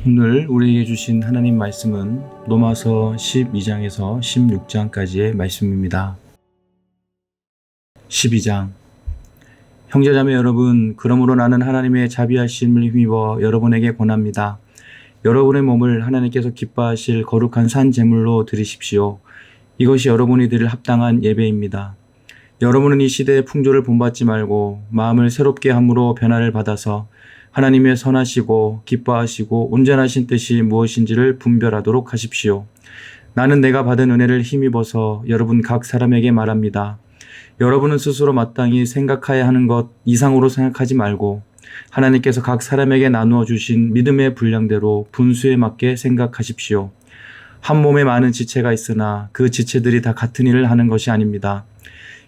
오늘 우리에게 주신 하나님 말씀은 로마서 12장에서 16장까지의 말씀입니다. 12장. 형제자매 여러분, 그러므로 나는 하나님의 자비하심을 힘입어 여러분에게 권합니다. 여러분의 몸을 하나님께서 기뻐하실 거룩한 산 제물로 드리십시오. 이것이 여러분이 드릴 합당한 예배입니다. 여러분은 이 시대의 풍조를 본받지 말고 마음을 새롭게 함으로 변화를 받아서 하나님의 선하시고 기뻐하시고 온전하신 뜻이 무엇인지를 분별하도록 하십시오. 나는 내가 받은 은혜를 힘입어서 여러분 각 사람에게 말합니다. 여러분은 스스로 마땅히 생각해야 하는 것 이상으로 생각하지 말고 하나님께서 각 사람에게 나누어 주신 믿음의 분량대로 분수에 맞게 생각하십시오. 한 몸에 많은 지체가 있으나 그 지체들이 다 같은 일을 하는 것이 아닙니다.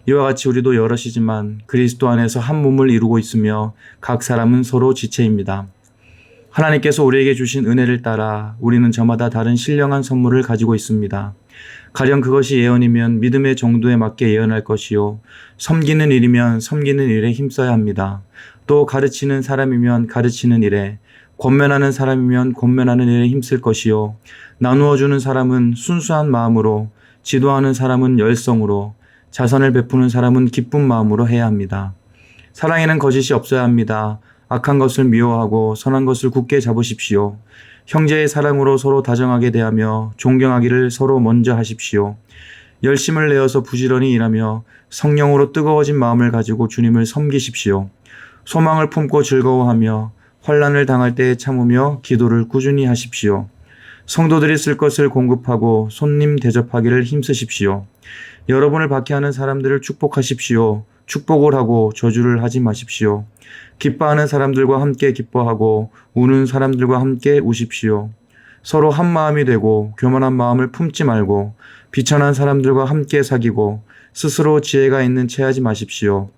이와 같이 우리도 여럿이지만 그리스도 안에서 한 몸을 이루고 있으며 각 사람은 서로 지체입니다. 하나님께서 우리에게 주신 은혜를 따라 우리는 저마다 다른 신령한 선물을 가지고 있습니다. 가령 그것이 예언이면 믿음의 정도에 맞게 예언할 것이요, 섬기는 일이면 섬기는 일에 힘써야 합니다. 또 가르치는 사람이면 가르치는 일에, 권면하는 사람이면 권면하는 일에 힘쓸 것이요, 나누어 주는 사람은 순수한 마음으로, 지도하는 사람은 열성으로, 자선을 베푸는 사람은 기쁜 마음으로 해야 합니다. 사랑에는 거짓이 없어야 합니다. 악한 것을 미워하고 선한 것을 굳게 잡으십시오. 형제의 사랑으로 서로 다정하게 대하며 존경하기를 서로 먼저 하십시오. 열심을 내어서 부지런히 일하며 성령으로 뜨거워진 마음을 가지고 주님을 섬기십시오. 소망을 품고 즐거워하며 환난을 당할 때에 참으며 기도를 꾸준히 하십시오. 성도들이 쓸 것을 공급하고 손님 대접하기를 힘쓰십시오. 여러분을 박해하는 사람들을 축복하십시오. 축복을 하고 저주를 하지 마십시오. 기뻐하는 사람들과 함께 기뻐하고 우는 사람들과 함께 우십시오. 서로 한 마음이 되고 교만한 마음을 품지 말고 비천한 사람들과 함께 사귀고 스스로 지혜가 있는 채 하지 마십시오.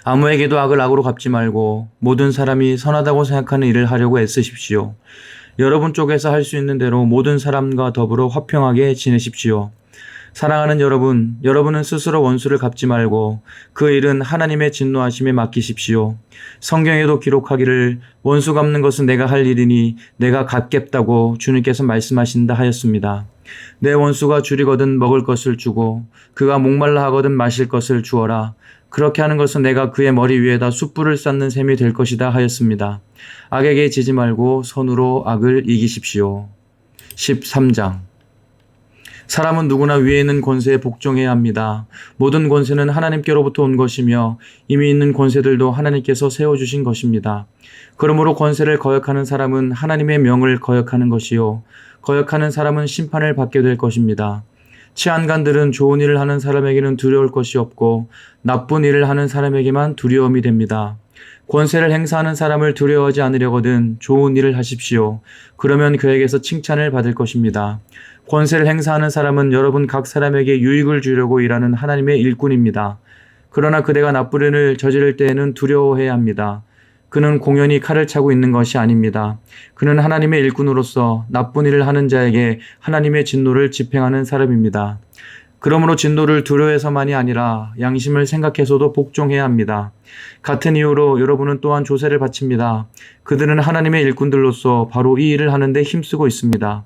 아무에게도 악을 악으로 갚지 말고 모든 사람이 선하다고 생각하는 일을 하려고 애쓰십시오. 여러분 쪽에서 할 수 있는 대로 모든 사람과 더불어 화평하게 지내십시오. 사랑하는 여러분, 여러분은 스스로 원수를 갚지 말고 그 일은 하나님의 진노하심에 맡기십시오. 성경에도 기록하기를 원수 갚는 것은 내가 할 일이니 내가 갚겠다고 주님께서 말씀하신다 하였습니다. 내 원수가 줄이거든 먹을 것을 주고 그가 목말라 하거든 마실 것을 주어라. 그렇게 하는 것은 내가 그의 머리 위에다 숯불을 쌓는 셈이 될 것이다 하였습니다. 악에게 지지 말고 선으로 악을 이기십시오. 13장. 사람은 누구나 위에 있는 권세에 복종해야 합니다. 모든 권세는 하나님께로부터 온 것이며 이미 있는 권세들도 하나님께서 세워주신 것입니다. 그러므로 권세를 거역하는 사람은 하나님의 명을 거역하는 것이요, 거역하는 사람은 심판을 받게 될 것입니다. 치안간들은 좋은 일을 하는 사람에게는 두려울 것이 없고 나쁜 일을 하는 사람에게만 두려움이 됩니다. 권세를 행사하는 사람을 두려워하지 않으려거든 좋은 일을 하십시오. 그러면 그에게서 칭찬을 받을 것입니다. 권세를 행사하는 사람은 여러분 각 사람에게 유익을 주려고 일하는 하나님의 일꾼입니다. 그러나 그대가 나쁜 일을 저지를 때에는 두려워해야 합니다. 그는 공연히 칼을 차고 있는 것이 아닙니다. 그는 하나님의 일꾼으로서 나쁜 일을 하는 자에게 하나님의 진노를 집행하는 사람입니다. 그러므로 진노를 두려워해서만이 아니라 양심을 생각해서도 복종해야 합니다. 같은 이유로 여러분은 또한 조세를 바칩니다. 그들은 하나님의 일꾼들로서 바로 이 일을 하는데 힘쓰고 있습니다.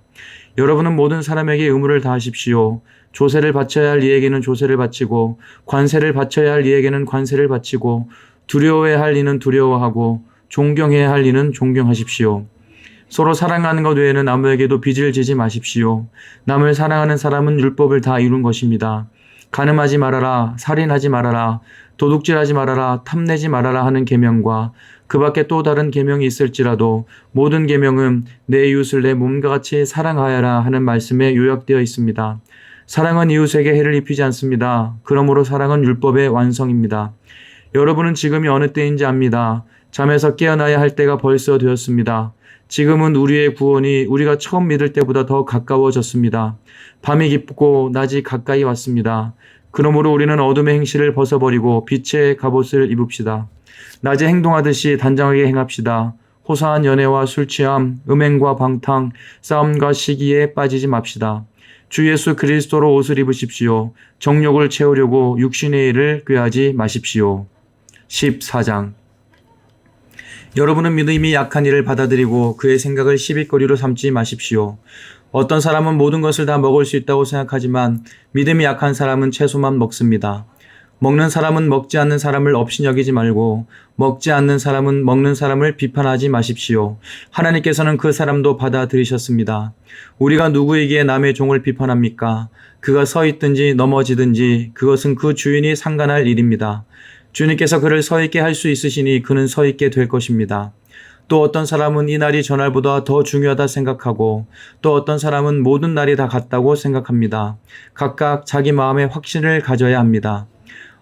여러분은 모든 사람에게 의무를 다하십시오. 조세를 바쳐야 할 이에게는 조세를 바치고 관세를 바쳐야 할 이에게는 관세를 바치고 두려워해야 할 이는 두려워하고 존경해야 할 이는 존경하십시오. 서로 사랑하는 것 외에는 아무에게도 빚을 지지 마십시오. 남을 사랑하는 사람은 율법을 다 이룬 것입니다. 간음하지 말아라, 살인하지 말아라, 도둑질하지 말아라, 탐내지 말아라 하는 계명과 그 밖에 또 다른 계명이 있을지라도 모든 계명은 내 이웃을 내 몸과 같이 사랑하여라 하는 말씀에 요약되어 있습니다. 사랑은 이웃에게 해를 입히지 않습니다. 그러므로 사랑은 율법의 완성입니다. 여러분은 지금이 어느 때인지 압니다. 잠에서 깨어나야 할 때가 벌써 되었습니다. 지금은 우리의 구원이 우리가 처음 믿을 때보다 더 가까워졌습니다. 밤이 깊고 낮이 가까이 왔습니다. 그러므로 우리는 어둠의 행실을 벗어버리고 빛의 갑옷을 입읍시다. 낮에 행동하듯이 단정하게 행합시다. 호사한 연애와 술취함, 음행과 방탕, 싸움과 시기에 빠지지 맙시다. 주 예수 그리스도로 옷을 입으십시오. 정욕을 채우려고 육신의 일을 꾀하지 마십시오. 14장. 여러분은 믿음이 약한 이를 받아들이고 그의 생각을 시비거리로 삼지 마십시오. 어떤 사람은 모든 것을 다 먹을 수 있다고 생각하지만 믿음이 약한 사람은 채소만 먹습니다. 먹는 사람은 먹지 않는 사람을 업신여기지 말고 먹지 않는 사람은 먹는 사람을 비판하지 마십시오. 하나님께서는 그 사람도 받아들이셨습니다. 우리가 누구에게 남의 종을 비판합니까? 그가 서 있든지 넘어지든지 그것은 그 주인이 상관할 일입니다. 주님께서 그를 서 있게 할 수 있으시니 그는 서 있게 될 것입니다. 또 어떤 사람은 이 날이 전날보다 더 중요하다 생각하고 또 어떤 사람은 모든 날이 다 같다고 생각합니다. 각각 자기 마음의 확신을 가져야 합니다.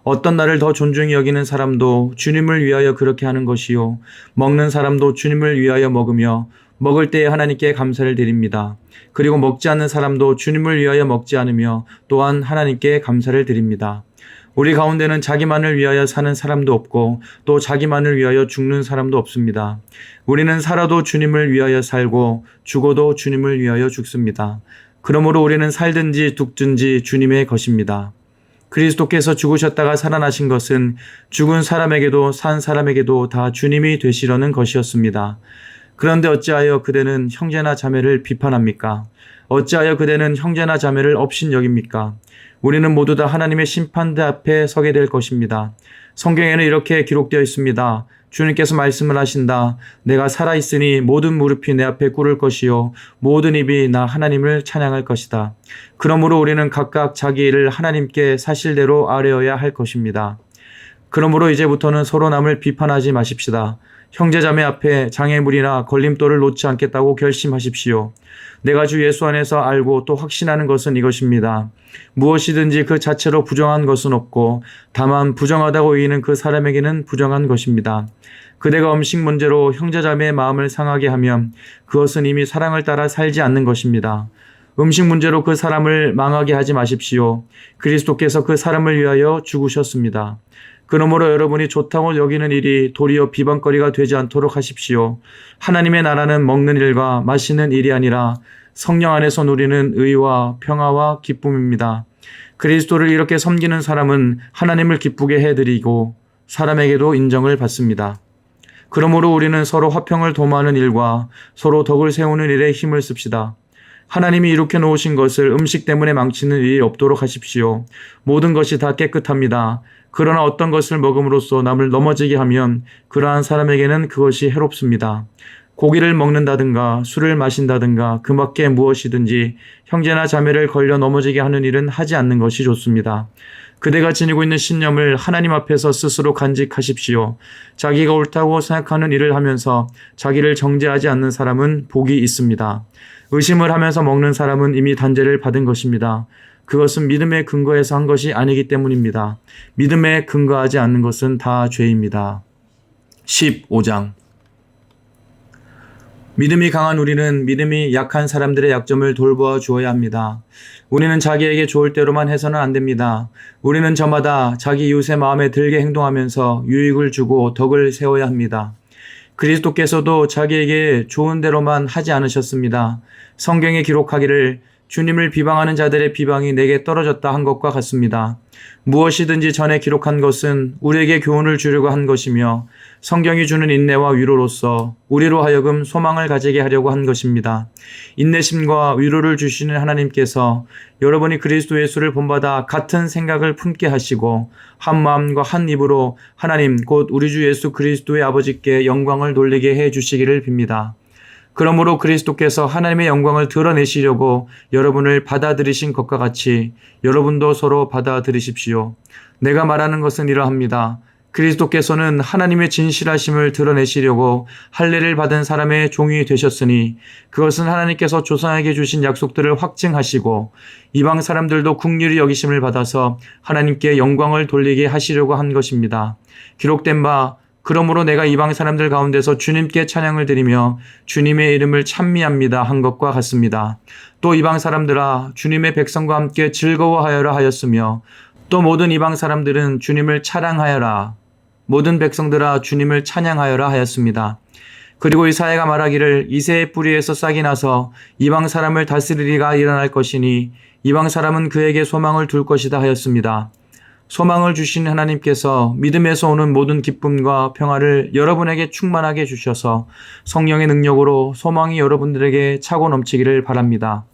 어떤 날을 더 존중히 여기는 사람도 주님을 위하여 그렇게 하는 것이요. 먹는 사람도 주님을 위하여 먹으며 먹을 때에 하나님께 감사를 드립니다. 그리고 먹지 않는 사람도 주님을 위하여 먹지 않으며 또한 하나님께 감사를 드립니다. 우리 가운데는 자기만을 위하여 사는 사람도 없고 또 자기만을 위하여 죽는 사람도 없습니다. 우리는 살아도 주님을 위하여 살고 죽어도 주님을 위하여 죽습니다. 그러므로 우리는 살든지 죽든지 주님의 것입니다. 그리스도께서 죽으셨다가 살아나신 것은 죽은 사람에게도 산 사람에게도 다 주님이 되시려는 것이었습니다. 그런데 어찌하여 그대는 형제나 자매를 비판합니까? 어찌하여 그대는 형제나 자매를 업신여깁니까? 우리는 모두 다 하나님의 심판대 앞에 서게 될 것입니다. 성경에는 이렇게 기록되어 있습니다. 주님께서 말씀을 하신다. 내가 살아있으니 모든 무릎이 내 앞에 꿇을 것이요 모든 입이 나 하나님을 찬양할 것이다. 그러므로 우리는 각각 자기 일을 하나님께 사실대로 아뢰어야 할 것입니다. 그러므로 이제부터는 서로 남을 비판하지 마십시다. 형제자매 앞에 장애물이나 걸림돌을 놓지 않겠다고 결심하십시오. 내가 주 예수 안에서 알고 또 확신하는 것은 이것입니다. 무엇이든지 그 자체로 부정한 것은 없고 다만 부정하다고 여기는 그 사람에게는 부정한 것입니다. 그대가 음식 문제로 형제자매의 마음을 상하게 하면 그것은 이미 사랑을 따라 살지 않는 것입니다. 음식 문제로 그 사람을 망하게 하지 마십시오. 그리스도께서 그 사람을 위하여 죽으셨습니다. 그러므로 여러분이 좋다고 여기는 일이 도리어 비방거리가 되지 않도록 하십시오. 하나님의 나라는 먹는 일과 마시는 일이 아니라 성령 안에서 누리는 의와 평화와 기쁨입니다. 그리스도를 이렇게 섬기는 사람은 하나님을 기쁘게 해드리고 사람에게도 인정을 받습니다. 그러므로 우리는 서로 화평을 도모하는 일과 서로 덕을 세우는 일에 힘을 씁시다. 하나님이 이룩해 놓으신 것을 음식 때문에 망치는 일이 없도록 하십시오. 모든 것이 다 깨끗합니다. 그러나 어떤 것을 먹음으로써 남을 넘어지게 하면 그러한 사람에게는 그것이 해롭습니다. 고기를 먹는다든가 술을 마신다든가 그 밖에 무엇이든지 형제나 자매를 걸려 넘어지게 하는 일은 하지 않는 것이 좋습니다. 그대가 지니고 있는 신념을 하나님 앞에서 스스로 간직하십시오. 자기가 옳다고 생각하는 일을 하면서 자기를 정죄하지 않는 사람은 복이 있습니다. 의심을 하면서 먹는 사람은 이미 단죄를 받은 것입니다. 그것은 믿음에 근거해서 한 것이 아니기 때문입니다. 믿음에 근거하지 않는 것은 다 죄입니다. 15장 믿음이 강한 우리는 믿음이 약한 사람들의 약점을 돌보아 주어야 합니다. 우리는 자기에게 좋을 대로만 해서는 안 됩니다. 우리는 저마다 자기 이웃의 마음에 들게 행동하면서 유익을 주고 덕을 세워야 합니다. 그리스도께서도 자기에게 좋은 대로만 하지 않으셨습니다. 성경에 기록하기를 주님을 비방하는 자들의 비방이 내게 떨어졌다 한 것과 같습니다. 무엇이든지 전에 기록한 것은 우리에게 교훈을 주려고 한 것이며 성경이 주는 인내와 위로로서 우리로 하여금 소망을 가지게 하려고 한 것입니다. 인내심과 위로를 주시는 하나님께서 여러분이 그리스도 예수를 본받아 같은 생각을 품게 하시고 한 마음과 한 입으로 하나님 곧 우리 주 예수 그리스도의 아버지께 영광을 돌리게 해 주시기를 빕니다. 그러므로 그리스도께서 하나님의 영광을 드러내시려고 여러분을 받아들이신 것과 같이 여러분도 서로 받아들이십시오. 내가 말하는 것은 이러합니다. 그리스도께서는 하나님의 진실하심을 드러내시려고 할례를 받은 사람의 종이 되셨으니 그것은 하나님께서 조상에게 주신 약속들을 확증하시고 이방 사람들도 긍휼히 여기심을 받아서 하나님께 영광을 돌리게 하시려고 한 것입니다. 기록된 바 그러므로 내가 이방 사람들 가운데서 주님께 찬양을 드리며 주님의 이름을 찬미합니다 한 것과 같습니다. 또 이방 사람들아 주님의 백성과 함께 즐거워하여라 하였으며 또 모든 이방 사람들은 주님을 찬양하여라 모든 백성들아 주님을 찬양하여라 하였습니다. 그리고 이사야가 말하기를 이새의 뿌리에서 싹이 나서 이방 사람을 다스리리가 일어날 것이니 이방 사람은 그에게 소망을 둘 것이다 하였습니다. 소망을 주신 하나님께서 믿음에서 오는 모든 기쁨과 평화를 여러분에게 충만하게 주셔서 성령의 능력으로 소망이 여러분들에게 차고 넘치기를 바랍니다.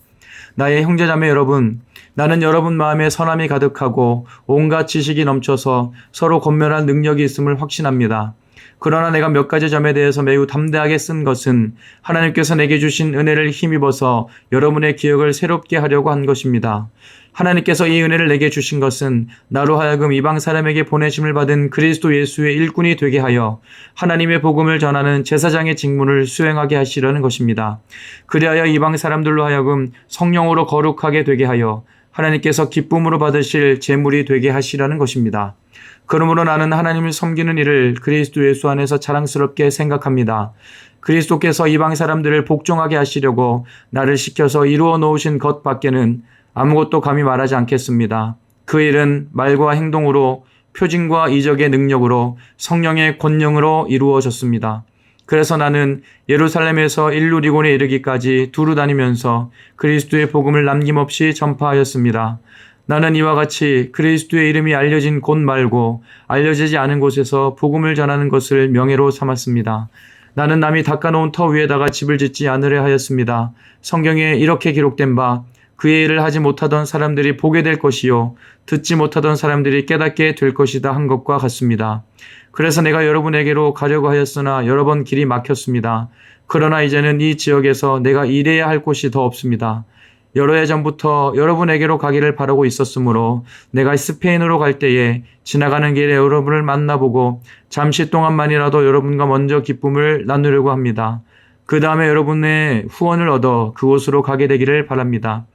나의 형제자매 여러분, 나는 여러분 마음에 선함이 가득하고 온갖 지식이 넘쳐서 서로 권면할 능력이 있음을 확신합니다. 그러나 내가 몇 가지 점에 대해서 매우 담대하게 쓴 것은 하나님께서 내게 주신 은혜를 힘입어서 여러분의 기억을 새롭게 하려고 한 것입니다. 하나님께서 이 은혜를 내게 주신 것은 나로 하여금 이방 사람에게 보내심을 받은 그리스도 예수의 일꾼이 되게 하여 하나님의 복음을 전하는 제사장의 직분을 수행하게 하시려는 것입니다. 그리하여 이방 사람들로 하여금 성령으로 거룩하게 되게 하여 하나님께서 기쁨으로 받으실 제물이 되게 하시려는 것입니다. 그러므로 나는 하나님을 섬기는 일을 그리스도 예수 안에서 자랑스럽게 생각합니다. 그리스도께서 이방 사람들을 복종하게 하시려고 나를 시켜서 이루어 놓으신 것 밖에는 아무것도 감히 말하지 않겠습니다. 그 일은 말과 행동으로 표징과 이적의 능력으로 성령의 권능으로 이루어졌습니다. 그래서 나는 예루살렘에서 일루리곤에 이르기까지 두루 다니면서 그리스도의 복음을 남김없이 전파하였습니다. 나는 이와 같이 그리스도의 이름이 알려진 곳 말고 알려지지 않은 곳에서 복음을 전하는 것을 명예로 삼았습니다. 나는 남이 닦아놓은 터 위에다가 집을 짓지 않으려 하였습니다. 성경에 이렇게 기록된 바 그의 일을 하지 못하던 사람들이 보게 될 것이요 듣지 못하던 사람들이 깨닫게 될 것이다 한 것과 같습니다. 그래서 내가 여러분에게로 가려고 하였으나 여러 번 길이 막혔습니다. 그러나 이제는 이 지역에서 내가 일해야 할 곳이 더 없습니다. 여러 해 전부터 여러분에게로 가기를 바라고 있었으므로 내가 스페인으로 갈 때에 지나가는 길에 여러분을 만나보고 잠시 동안만이라도 여러분과 먼저 기쁨을 나누려고 합니다. 그 다음에 여러분의 후원을 얻어 그곳으로 가게 되기를 바랍니다.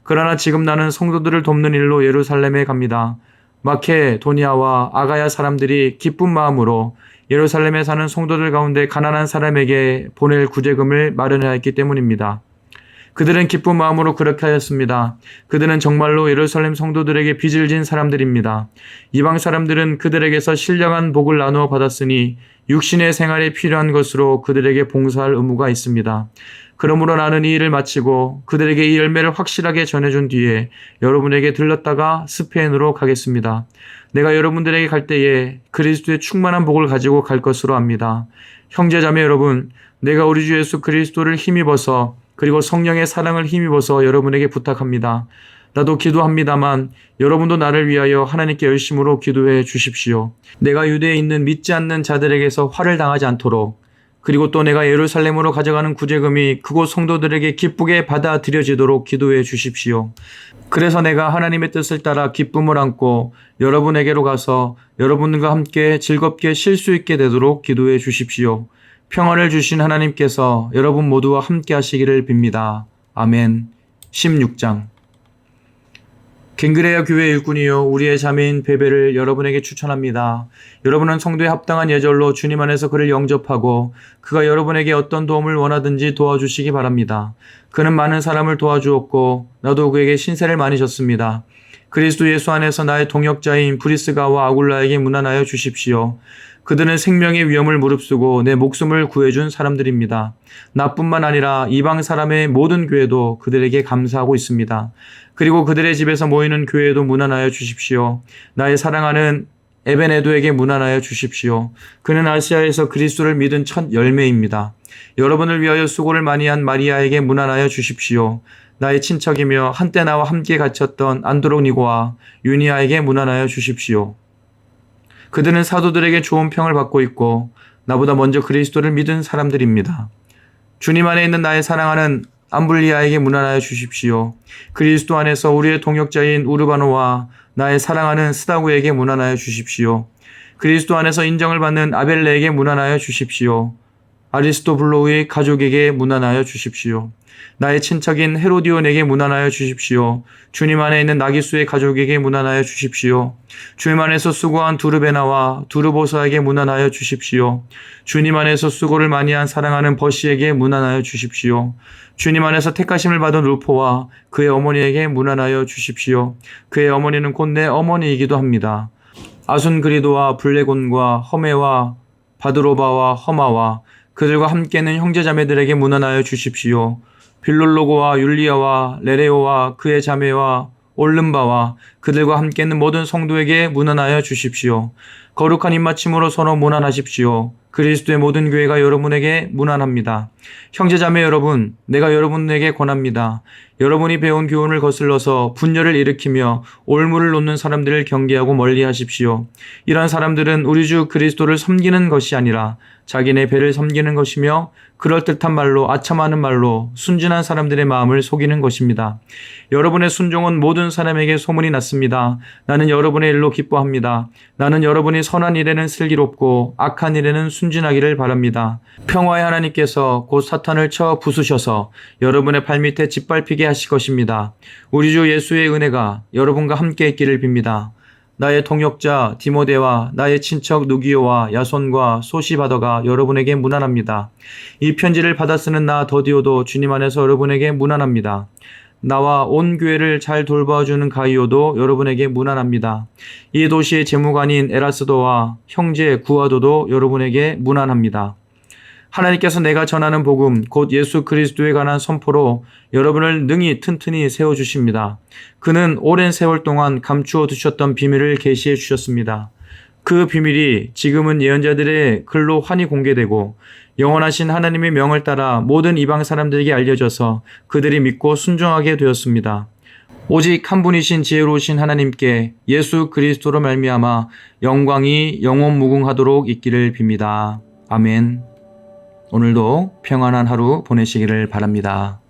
그러나 지금 나는 성도들을 돕는 일로 예루살렘에 갑니다. 마케도니아와 아가야 사람들이 기쁜 마음으로 예루살렘에 사는 성도들 가운데 가난한 사람에게 보낼 구제금을 마련하였기 때문입니다. 그들은 기쁜 마음으로 그렇게 하였습니다. 그들은 정말로 예루살렘 성도들에게 빚을 진 사람들입니다. 이방 사람들은 그들에게서 신령한 복을 나누어 받았으니 육신의 생활에 필요한 것으로 그들에게 봉사할 의무가 있습니다. 그러므로 나는 이 일을 마치고 그들에게 이 열매를 확실하게 전해준 뒤에 여러분에게 들렀다가 스페인으로 가겠습니다. 내가 여러분들에게 갈 때에 그리스도의 충만한 복을 가지고 갈 것으로 압니다. 형제자매 여러분, 내가 우리 주 예수 그리스도를 힘입어서 그리고 성령의 사랑을 힘입어서 여러분에게 부탁합니다. 나도 기도합니다만 여러분도 나를 위하여 하나님께 열심으로 기도해 주십시오. 내가 유대에 있는 믿지 않는 자들에게서 화를 당하지 않도록 그리고 또 내가 예루살렘으로 가져가는 구제금이 그곳 성도들에게 기쁘게 받아들여지도록 기도해 주십시오. 그래서 내가 하나님의 뜻을 따라 기쁨을 안고 여러분에게로 가서 여러분과 함께 즐겁게 쉴 수 있게 되도록 기도해 주십시오. 평화를 주신 하나님께서 여러분 모두와 함께 하시기를 빕니다. 아멘. 16장 갱그레아 교회 일꾼이요 우리의 자매인 베베를 여러분에게 추천합니다. 여러분은 성도에 합당한 예절로 주님 안에서 그를 영접하고 그가 여러분에게 어떤 도움을 원하든지 도와주시기 바랍니다. 그는 많은 사람을 도와주었고 나도 그에게 신세를 많이 졌습니다. 그리스도 예수 안에서 나의 동역자인 브리스가와 아굴라에게 문안하여 주십시오. 그들은 생명의 위험을 무릅쓰고 내 목숨을 구해준 사람들입니다. 나뿐만 아니라 이방 사람의 모든 교회도 그들에게 감사하고 있습니다. 그리고 그들의 집에서 모이는 교회에도 문안하여 주십시오. 나의 사랑하는 에베네도에게 문안하여 주십시오. 그는 아시아에서 그리스도를 믿은 첫 열매입니다. 여러분을 위하여 수고를 많이 한 마리아에게 문안하여 주십시오. 나의 친척이며 한때 나와 함께 갇혔던 안드로니고와 유니아에게 문안하여 주십시오. 그들은 사도들에게 좋은 평을 받고 있고 나보다 먼저 그리스도를 믿은 사람들입니다. 주님 안에 있는 나의 사랑하는 암블리아에게 문안하여 주십시오. 그리스도 안에서 우리의 동역자인 우르바노와 나의 사랑하는 스다구에게 문안하여 주십시오. 그리스도 안에서 인정을 받는 아벨레에게 문안하여 주십시오. 아리스토블로의 가족에게 문안하여 주십시오. 나의 친척인 헤로디온에게 문안하여 주십시오. 주님 안에 있는 나기수의 가족에게 문안하여 주십시오. 주님 안에서 수고한 두르베나와 두르보사에게 문안하여 주십시오. 주님 안에서 수고를 많이 한 사랑하는 버시에게 문안하여 주십시오. 주님 안에서 택하심을 받은 루포와 그의 어머니에게 문안하여 주십시오. 그의 어머니는 곧 내 어머니이기도 합니다. 아순그리도와 블레곤과 허메와 바드로바와 허마와 그들과 함께는 형제자매들에게 문안하여 주십시오. 빌롤로고와 율리아와 레레오와 그의 자매와 옳는 바와 그들과 함께 있는 모든 성도에게 문안하여 주십시오. 거룩한 입맞춤으로 서로 문안하십시오. 그리스도의 모든 교회가 여러분에게 문안합니다. 형제자매 여러분, 내가 여러분에게 권합니다. 여러분이 배운 교훈을 거슬러서 분열을 일으키며 올무를 놓는 사람들을 경계하고 멀리하십시오. 이러한 사람들은 우리 주 그리스도를 섬기는 것이 아니라 자기네 배를 섬기는 것이며 그럴듯한 말로 아첨하는 말로 순진한 사람들의 마음을 속이는 것입니다. 여러분의 순종은 모든 사람에게 소문이 났습니다. 나는 여러분의 일로 기뻐합니다. 나는 여러분이 선한 일에는 슬기롭고 악한 일에는 순진하기를 바랍니다. 평화의 하나님께서 곧 사탄을 쳐 부수셔서 여러분의 발밑에 짓밟히게 하실 것입니다. 우리 주 예수의 은혜가 여러분과 함께 있기를 빕니다. 나의 동역자 디모데와 나의 친척 누기오와 야손과 소시바더가 여러분에게 문안합니다. 이 편지를 받아 쓰는 나 더디오도 주님 안에서 여러분에게 문안합니다. 나와 온 교회를 잘 돌봐주는 가이오도 여러분에게 문안합니다. 이 도시의 재무관인 에라스도와 형제 구아도도 여러분에게 문안합니다. 하나님께서 내가 전하는 복음 곧 예수 그리스도에 관한 선포로 여러분을 능히 튼튼히 세워주십니다. 그는 오랜 세월 동안 감추어 두셨던 비밀을 계시해 주셨습니다. 그 비밀이 지금은 예언자들의 글로 환히 공개되고 영원하신 하나님의 명을 따라 모든 이방 사람들에게 알려져서 그들이 믿고 순종하게 되었습니다. 오직 한 분이신 지혜로우신 하나님께 예수 그리스도로 말미암아 영광이 영원 무궁하도록 있기를 빕니다. 아멘. 오늘도 평안한 하루 보내시기를 바랍니다.